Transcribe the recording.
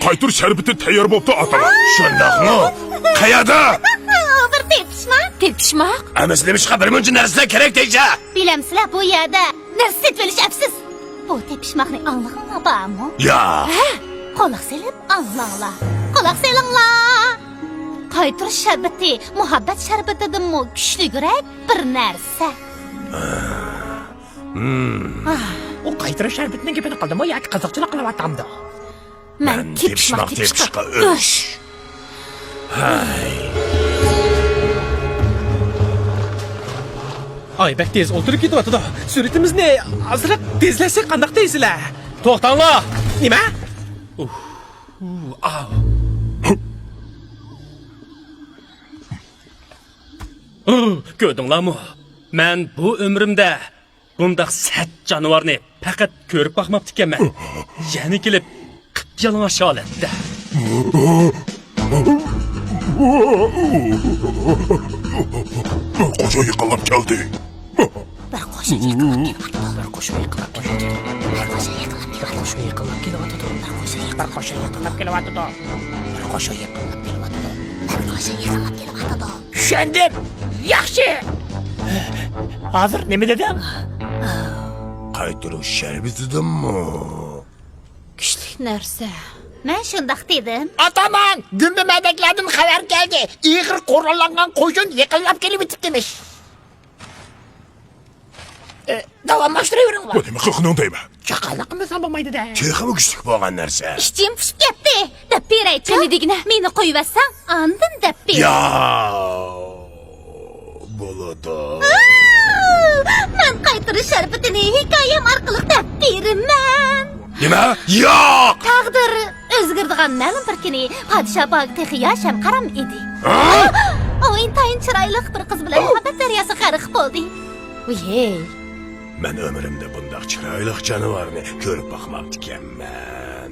Qaytur şerbeti tayyor boptu atalar. Şundaqmı? Qayada? Bir tepişmak. Tepişmak? Emes demişqa bir muncha narsa kerak deyja. Bilemsizlar bu yerda narsa setvelish afsiz. Bu tepişmakning anlig'ini bormi? Ya. Quloq selib anglanglar. Quloq selinglar. Qaytirish sharbati muhabbat sharbatidan kuchliroq bir narsa. O qaytirish sharbatining gapini qildimi yoki qiziqchilik qilyaptimdi? Men tepishmak. Öş. Hay. Ay bak tez o'tirib ketyapti-da. Suratimizni azroq tezlasak qanday deysizlar? To'xtanglar. Nima? Ko'rdinglarmi? Men bu umrimda bundaq sat jonivorni faqat ko'rib boqmabdi ekanman. Yana kelib qip-yalang'och holatda. Qo'sha yiqilib keldi. Bir qo'sha yiqilib Tushundim. Yaxshi. Hozir nima dedim? Qayturuş şerbetidanmi? Kuchli narsa. Men shundoq dedim. Ataman, Gümbümadaklardan xabar keldi. Ig'ir qurollangan qo'shin yiqilib kelib bitibdimish. Davomlashtiraveringlar. Bu nima qilqinin deyman. Chaqaloq qilmasam bo'lmaydi-da. Texmi kuchlik bo'lgan narsa. Ishchim pushib ketdi. Deb beraychi. Qani degina? Meni qo'yivasan, andin deb ber. Ya. Bo'ladi. Men qaytirish sharbatini hikoyam orqali deb beraman. Nima? Yo'q. Taqdir o'zgardigan ma'lum bir kuni podsho bog'da yasham qaram edi. O intayin chiroyli bir qiz bilan muhabbat daryosi g'arq bo'ldi. Voy. Men ömrümde bundaq chiroyli jonivorni ko'rib boqmabdi ekanman.